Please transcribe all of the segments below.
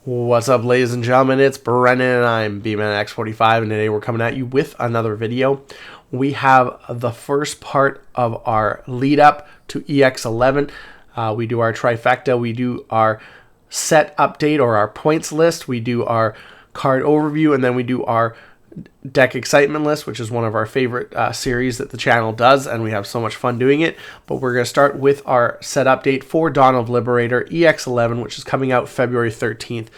What's up, ladies and gentlemen? It's Brennan and I'm BManX45, and today we're coming at you with another video. We have the first part of our lead up to EX11. We do our trifecta, we do our set update or our points list, we do our card overview, and then we do our deck excitement list, which is one of our favorite series that the channel does, and we have so much fun doing it. But we're going to start with our set update for Dawn of Liberator EX11, which is coming out February 13th.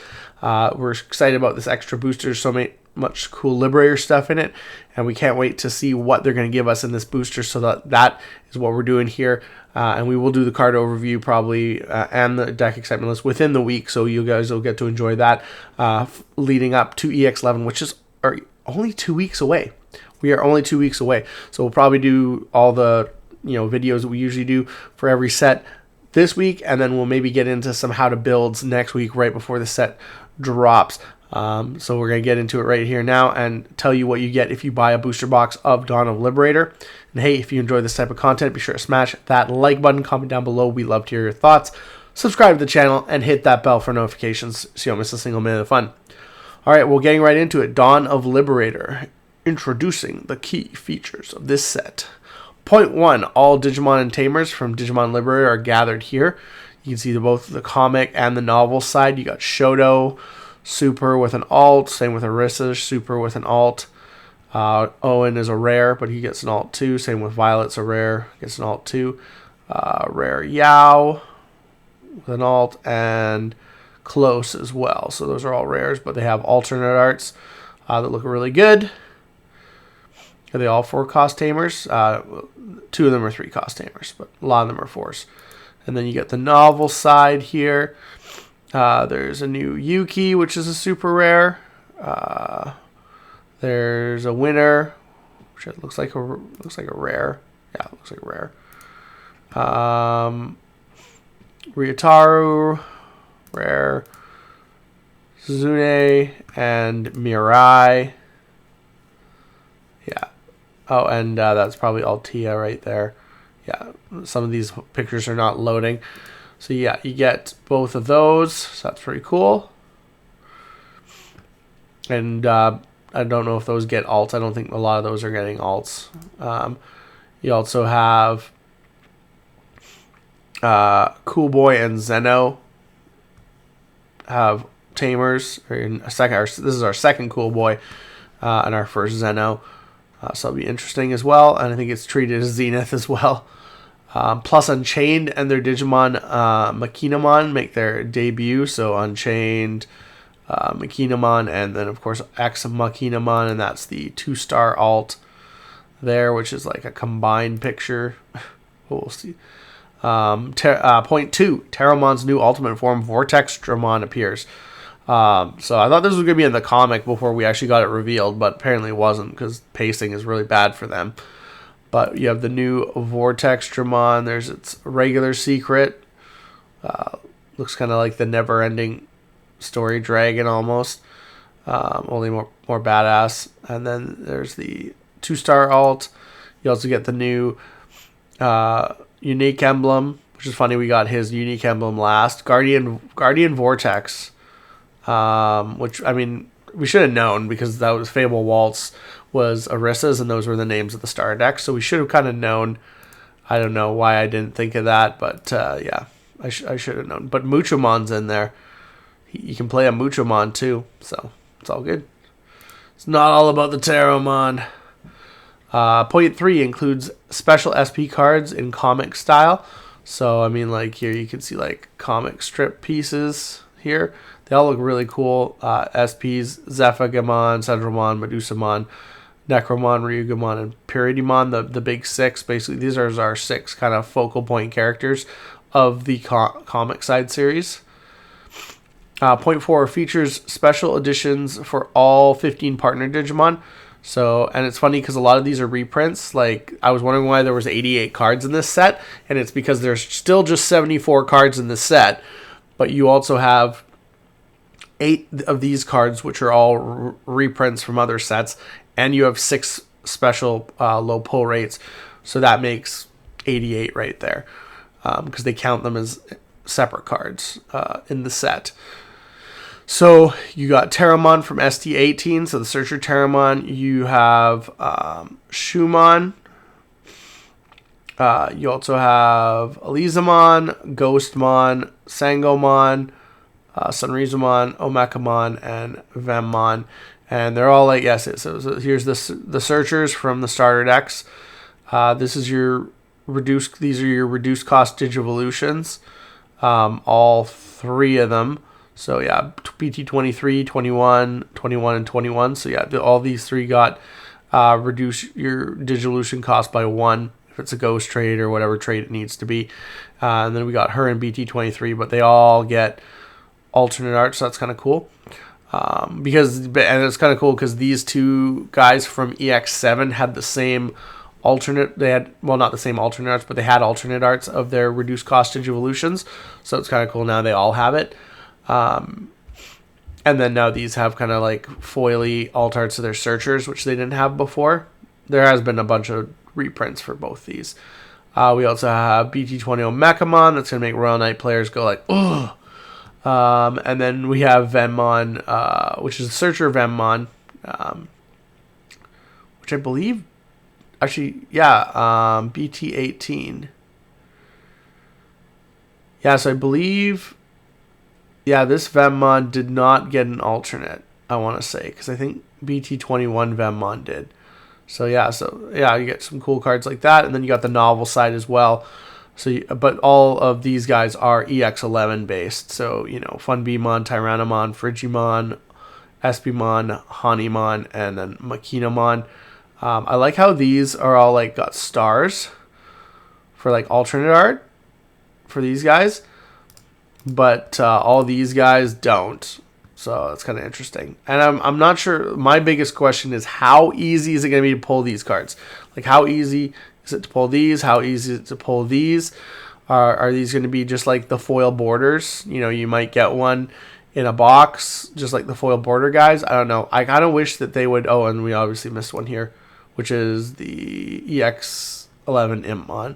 We're excited about this extra booster. There's so much cool Liberator stuff in it, and we can't wait to see what they're going to give us in this booster. So that is what we're doing here, and we will do the card overview probably and the deck excitement list within the week, so you guys will get to enjoy that leading up to EX11, which is only 2 weeks away. We are only 2 weeks away. So we'll probably do all the videos that we usually do for every set this week, and then we'll maybe get into some how to builds next week right before the set drops. So we're going to get into it right here now and tell you what you get if you buy a booster box of Dawn of Liberator. And hey, if you enjoy this type of content, be sure to smash that like button, comment down below. We love to hear your thoughts. Subscribe to the channel and hit that bell for notifications so you don't miss a single minute of fun. All right, well, getting right into it. Dawn of Liberator. Introducing the key features of this set. Point 1. All Digimon and Tamers from Digimon Liberator are gathered here. You can see both the comic and the novel side. You got Shoto, Super with an alt. Same with Arisa, Super with an alt. Owen is a rare, but he gets an alt too. Same with Violet's a rare, gets an alt too. Rare Yao with an alt, and Close as well. So those are all rares, but they have alternate arts that look really good. Are they all 4-cost tamers? 2 of them are 3-cost tamers, but a lot of them are 4s. And then you get the novel side here. There's a new Yuki, which is a super rare. There's a winner, which it looks like a rare. Yeah, it looks like a rare. Ryutaru, rare. Suzune and Mirai. Yeah. Oh, and that's probably Altea right there. Yeah, some of these pictures are not loading. So yeah, you get both of those. So that's pretty cool. And I don't know if those get alts. I don't think a lot of those are getting alts. You also have Cool Boy and Zeno have tamers. This is our second Cool Boy and our first Zeno. So it'll be interesting as well. And I think it's treated as Zenith as well. Plus Unchained and their Digimon Machinamon make their debut. So Unchained, Machinamon, and then of course X Machinamon, and that's the 2-star alt there, which is like a combined picture. We'll see. Point 2, Terramon's new ultimate form, Vortex Dramon, appears. So I thought this was going to be in the comic before we actually got it revealed, but apparently it wasn't because pacing is really bad for them. But you have the new Vortex Dramon. There's its regular secret. Looks kind of like the never-ending story dragon almost, only more badass. And then there's the 2-star alt. You also get the new unique emblem, which is funny. We got his unique emblem last. Guardian Vortex, which I mean we should have known because that was Fable Waltz was Arisa's, and those were the names of the star deck. So we should have kind of known. I don't know why I didn't think of that, but yeah, I should have known. But Muchomon's in there. You can play a Muchomon too, so it's all good. It's not all about the Terramon. Point 3 includes special SP cards in comic style. So, I mean, like here you can see like comic strip pieces here. They all look really cool. SPs, Zephagamon, Centralmon, Medusamon, Necromon, Ryugamon, and Pyridimon, the big 6. Basically, these are our 6 kind of focal point characters of the comic side series. Point 4 features special editions for all 15 partner Digimon. So, and it's funny because a lot of these are reprints. Like, I was wondering why there was 88 cards in this set, and it's because there's still just 74 cards in this set, but you also have 8 of these cards, which are all reprints from other sets, and you have 6 special low pull rates, so that makes 88 right there, because they count them as separate cards in the set. So you got Terramon from ST18, so the Searcher Terramon. You have Shumon. You also have Elizamon, Ghostmon, Sangomon, Sunrizumon, Omekamon, and Vemmon. And they're all like, yes, so here's the Searchers from the starter decks. This is your these are your reduced cost Digivolutions. All three of them. So yeah, BT23, 21, 21, and 21. So yeah, all these three got reduce your Digivolution cost by 1 if it's a ghost trade or whatever trade it needs to be. And then we got her and BT23, but they all get alternate art, so that's kind of cool. And it's kind of cool because these two guys from EX7 had the same alternate. They had, well, not the same alternate arts, but they had alternate arts of their reduced cost Digivolutions. So it's kind of cool now they all have it. And then now these have kind of like foily alt arts of their Searchers, which they didn't have before. There has been a bunch of reprints for both these. We also have BT20 Omekamon that's going to make Royal Knight players go like, ugh. And then we have Vemmon, which is a Searcher Vemmon, which I believe, actually, yeah, BT18. Yeah, so I believe, yeah, this Vemmon did not get an alternate, I want to say, because I think BT21 Vemmon did. So yeah, you get some cool cards like that, and then you got the novel side as well. So, but all of these guys are EX11 based. So Funbeamon, Tyrannomon, Frigimon, Espimon, Hanimon, and then Machinomon. I like how these are all like got stars for like alternate art for these guys, but all these guys don't. So it's kind of interesting. And I'm not sure. My biggest question is how easy is it going to be to pull these cards? Like how easy is it to pull these? How easy is it to pull these? Are these going to be just like the foil borders? You might get one in a box, just like the foil border guys. I don't know. I kind of wish that they would. Oh, and we obviously missed one here, which is the EX11 Impmon.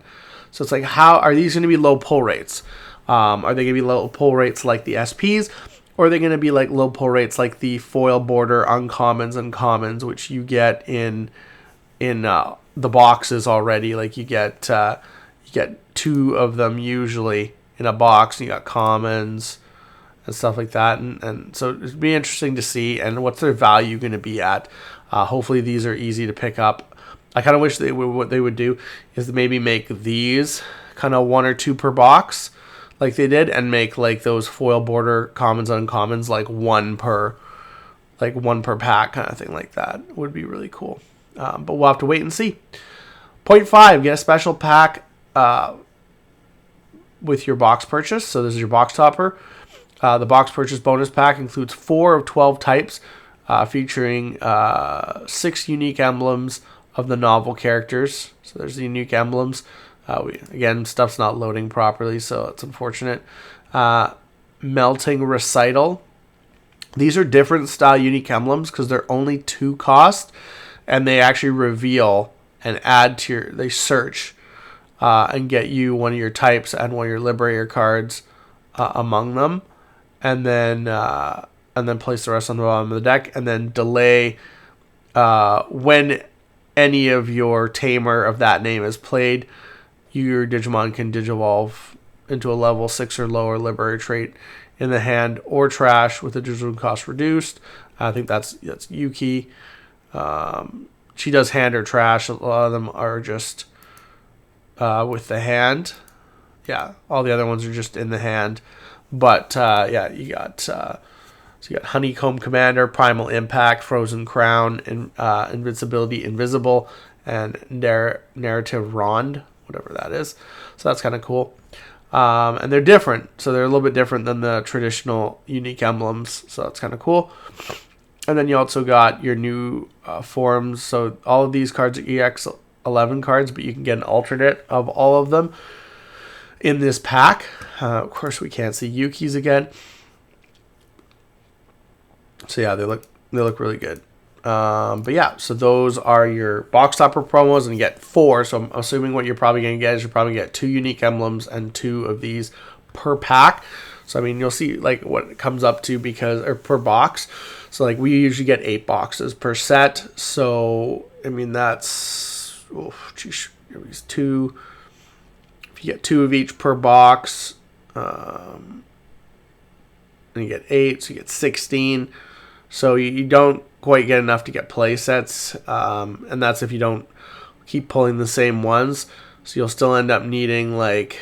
So it's like, how are these going to be low pull rates? Are they going to be low pull rates like the SPs? Or are they going to be like low pull rates like the foil border uncommons and commons, which you get in the boxes already? Like you get 2 of them usually in a box, and you got commons and stuff like that. And so it'd be interesting to see, and what's their value going to be at. Hopefully these are easy to pick up. I kind of wish what they would do is maybe make these kind of 1 or 2 per box, like they did, and make like those foil border commons and uncommons like one per pack kind of thing. Like that would be really cool. But we'll have to wait and see. 0.5, get a special pack with your box purchase. So this is your box topper. The box purchase bonus pack includes 4 of 12 types, featuring 6 unique emblems of the novel characters. So there's the unique emblems. Again, stuff's not loading properly, so it's unfortunate. Melting Recital. These are different style unique emblems because they're only 2 cost, and they actually reveal and add to they search and get you one of your types and one of your Liberator cards among them, and then place the rest on the bottom of the deck, and then delay when any of your tamer of that name is played. Your Digimon can digivolve into a level 6 or lower Liberator trait in the hand or trash with the digital cost reduced. I think that's Yuki. She does hand or trash. A lot of them are just with the hand. Yeah, all the other ones are just in the hand. But you got Honeycomb Commander, Primal Impact, Frozen Crown, Invincibility Invisible, and Narrative Rond, whatever that is. So that's kind of cool. And they're different. So they're a little bit different than the traditional unique emblems. So that's kind of cool. And then you also got your new forms. So all of these cards are EX11 cards, but you can get an alternate of all of them in this pack. Of course, we can't see Yuki's again. So yeah, they look really good. But yeah, so those are your box topper promos, and you get 4. So I'm assuming what you're probably going to get is you're probably get 2 unique emblems and 2 of these per pack. So I mean, you'll see like what it comes up to because, or per box. So like we usually get 8 boxes per set. So I mean that's, oh geez, two. If you get 2 of each per box, and you get 8, so you get 16. So you don't quite get enough to get play sets, and that's if you don't keep pulling the same ones. So you'll still end up needing like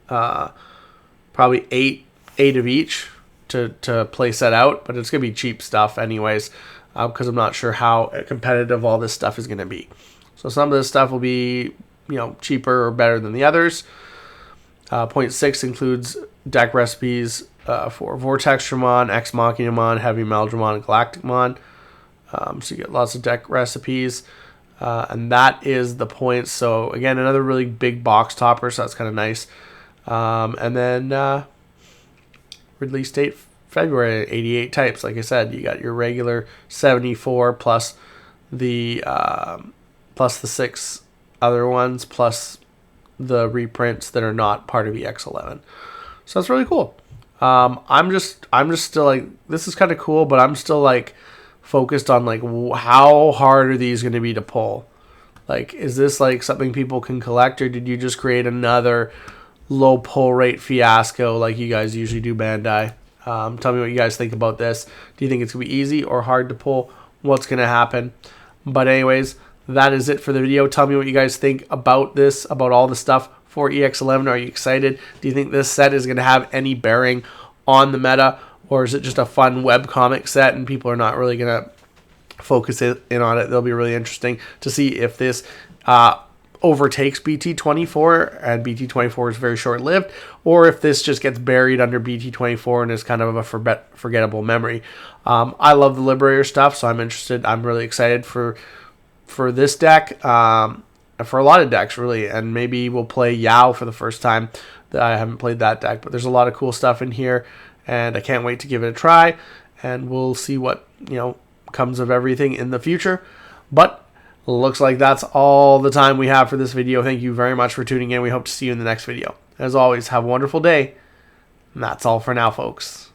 probably eight of each to play set out, but it's gonna be cheap stuff anyways, because I'm not sure how competitive all this stuff is gonna be. So some of this stuff will be, you know, cheaper or better than the others. Point 6 includes deck recipes for Vortextramon, Ex Machinamon, Heavy Meldramon, and Galacticmon. So you get lots of deck recipes, and that is the points. So again, another really big box topper, so that's kind of nice. And then release date February, 88 types. Like I said, you got your regular 74 plus the 6 other ones plus the reprints that are not part of EX11. So that's really cool. I'm just still like, this is kind of cool, but I'm still like focused on like how hard are these going to be to pull? Like, is this like something people can collect, or did you just create another low pull rate fiasco like you guys usually do, Bandai? Tell me what you guys think about this. Do you think it's going to be easy or hard to pull? What's going to happen? But anyways, that is it for the video. Tell me what you guys think about this, about all the stuff for EX11. Are you excited? Do you think this set is going to have any bearing on the meta, or is it just a fun webcomic set and people are not really going to focus in on it? It'll be really interesting to see if this overtakes BT24 and BT24 is very short-lived, or if this just gets buried under BT24 and is kind of a forgettable memory. I love the Liberator stuff, so I'm interested. I'm really excited for this deck, for a lot of decks really, and maybe we'll play Yao for the first time. I haven't played that deck, but there's a lot of cool stuff in here, and I can't wait to give it a try, and we'll see what, you know, comes of everything in the future. But looks like that's all the time we have for this video. Thank you very much for tuning in. We hope to see you in the next video. As always, have a wonderful day, and that's all for now, folks.